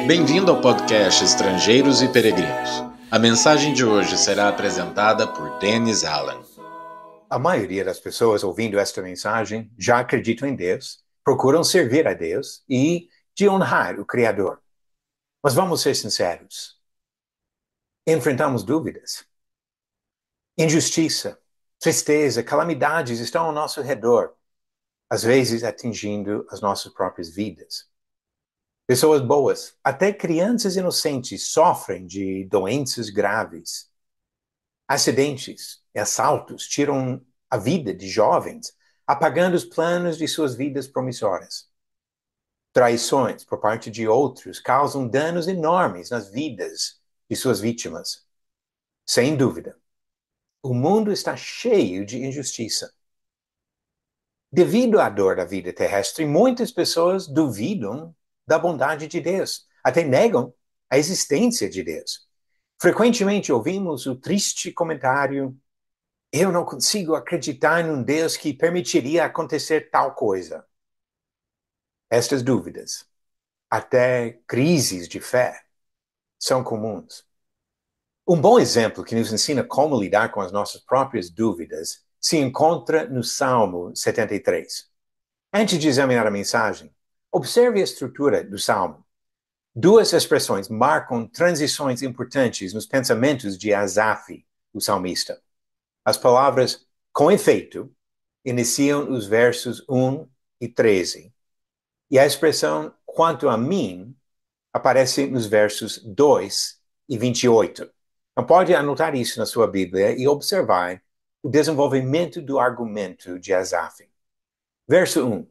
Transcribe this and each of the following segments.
Bem-vindo ao podcast Estrangeiros e Peregrinos. A mensagem de hoje será apresentada por Dennis Allen. A maioria das pessoas ouvindo esta mensagem já acreditam em Deus, procuram servir a Deus e de honrar o Criador. Mas vamos ser sinceros. Enfrentamos dúvidas. Injustiça, tristeza, calamidades estão ao nosso redor, às vezes atingindo as nossas próprias vidas. Pessoas boas, até crianças inocentes, sofrem de doenças graves. Acidentes e assaltos tiram a vida de jovens, apagando os planos de suas vidas promissoras. Traições por parte de outros causam danos enormes nas vidas de suas vítimas. Sem dúvida, o mundo está cheio de injustiça. Devido à dor da vida terrestre, muitas pessoas duvidam da bondade de Deus, até negam a existência de Deus. Frequentemente ouvimos o triste comentário: eu não consigo acreditar num Deus que permitiria acontecer tal coisa. Estas dúvidas, até crises de fé, são comuns. Um bom exemplo que nos ensina como lidar com as nossas próprias dúvidas se encontra no Salmo 73. Antes de examinar a mensagem, observe a estrutura do Salmo. Duas expressões marcam transições importantes nos pensamentos de Asaf, o salmista. As palavras "com efeito" iniciam os versos 1 e 13. E a expressão "quanto a mim" aparece nos versos 2 e 28. Então pode anotar isso na sua Bíblia e observar o desenvolvimento do argumento de Asaf. Verso 1.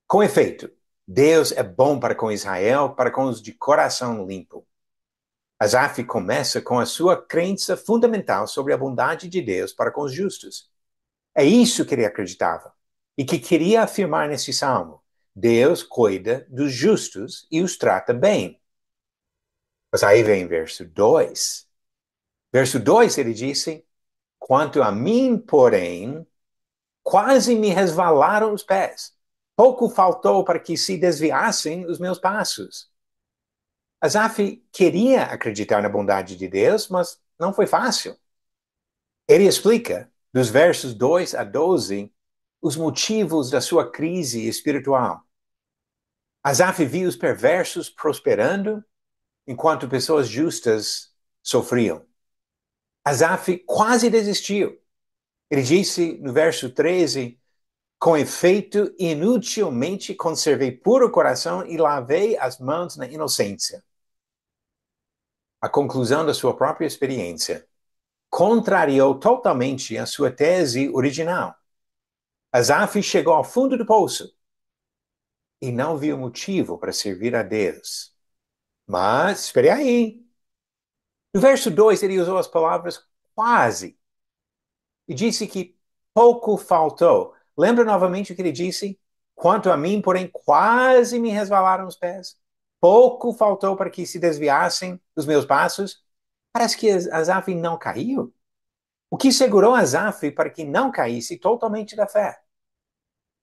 Com efeito, Deus é bom para com Israel, para com os de coração limpo. Asaf começa com a sua crença fundamental sobre a bondade de Deus para com os justos. É isso que ele acreditava e que queria afirmar nesse salmo. Deus cuida dos justos e os trata bem. Mas aí vem verso 2. Verso 2 ele disse: quanto a mim, porém, quase me resvalaram os pés. Pouco faltou para que se desviassem os meus passos. Asaf queria acreditar na bondade de Deus, mas não foi fácil. Ele explica, dos versos 2 a 12, os motivos da sua crise espiritual. Asaf viu os perversos prosperando, enquanto pessoas justas sofriam. Asaf quase desistiu. Ele disse no verso 13: com efeito, inutilmente conservei puro coração e lavei as mãos na inocência. A conclusão da sua própria experiência contrariou totalmente a sua tese original. Asaf chegou ao fundo do poço e não viu motivo para servir a Deus. Mas, espere aí. No verso 2, ele usou as palavras quase e disse que pouco faltou. Lembra novamente o que ele disse? Quanto a mim, porém, quase me resvalaram os pés. Pouco faltou para que se desviassem dos meus passos. Parece que Asaf não caiu. O que segurou Asaf para que não caísse totalmente da fé?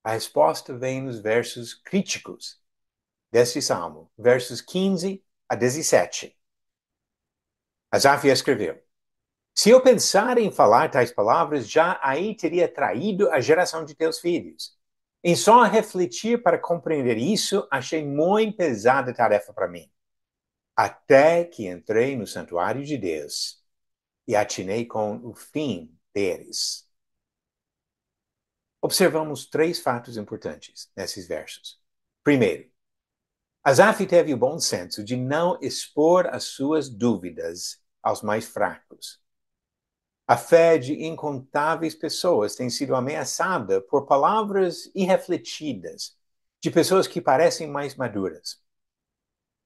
A resposta vem nos versos críticos deste salmo, versos 15 a 17. Asaf escreveu: se eu pensar em falar tais palavras, já aí teria traído a geração de teus filhos. Em só refletir para compreender isso, achei muito pesada a tarefa para mim. Até que entrei no santuário de Deus e atinei com o fim deles. Observamos três fatos importantes nesses versos. Primeiro, Asaf teve o bom senso de não expor as suas dúvidas aos mais fracos. A fé de incontáveis pessoas tem sido ameaçada por palavras irrefletidas de pessoas que parecem mais maduras.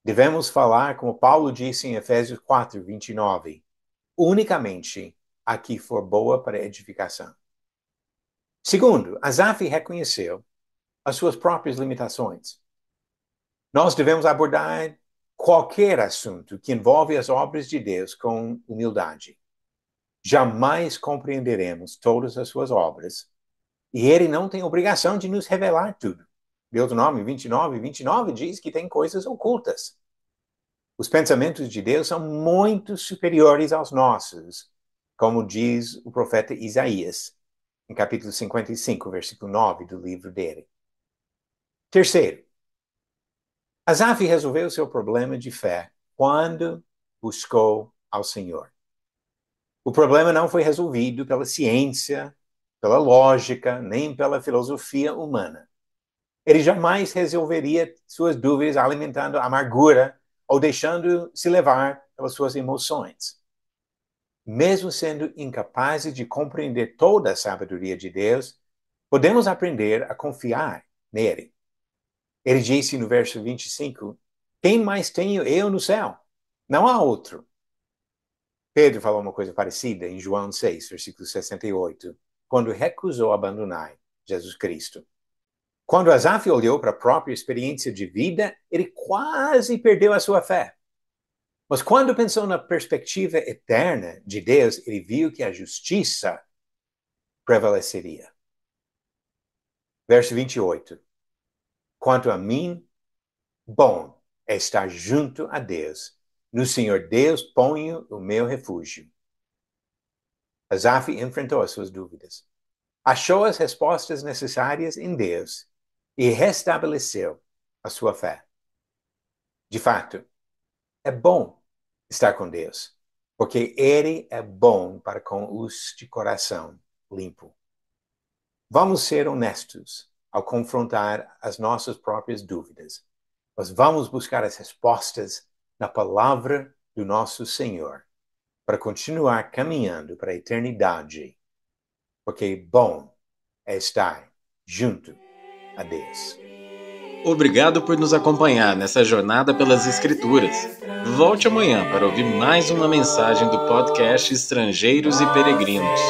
Devemos falar, como Paulo disse em Efésios 4, 29, unicamente a que for boa para edificação. Segundo, Asaf reconheceu as suas próprias limitações. Nós devemos abordar qualquer assunto que envolve as obras de Deus com humildade. Jamais compreenderemos todas as suas obras, e ele não tem obrigação de nos revelar tudo. Deuteronômio 29, 29 diz que tem coisas ocultas. Os pensamentos de Deus são muito superiores aos nossos, como diz o profeta Isaías, em capítulo 55, versículo 9 do livro dele. Terceiro, Asaf resolveu seu problema de fé quando buscou ao Senhor. O problema não foi resolvido pela ciência, pela lógica, nem pela filosofia humana. Ele jamais resolveria suas dúvidas alimentando amargura ou deixando-se levar pelas suas emoções. Mesmo sendo incapazes de compreender toda a sabedoria de Deus, podemos aprender a confiar nele. Ele disse no verso 25, quem mais tenho eu no céu? Não há outro. Pedro falou uma coisa parecida em João 6, versículo 68, quando recusou abandonar Jesus Cristo. Quando Asaf olhou para a própria experiência de vida, ele quase perdeu a sua fé. Mas quando pensou na perspectiva eterna de Deus, ele viu que a justiça prevaleceria. Verso 28. Quanto a mim, bom é estar junto a Deus. No Senhor Deus ponho o meu refúgio. Asaf enfrentou as suas dúvidas. Achou as respostas necessárias em Deus e restabeleceu a sua fé. De fato, é bom estar com Deus, porque Ele é bom para com os de coração limpo. Vamos ser honestos ao confrontar as nossas próprias dúvidas, mas vamos buscar as respostas na palavra do nosso Senhor para continuar caminhando para a eternidade, porque bom é estar junto a Deus. Obrigado por nos acompanhar nessa jornada pelas Escrituras. Volte amanhã para ouvir mais uma mensagem do podcast Estrangeiros e Peregrinos.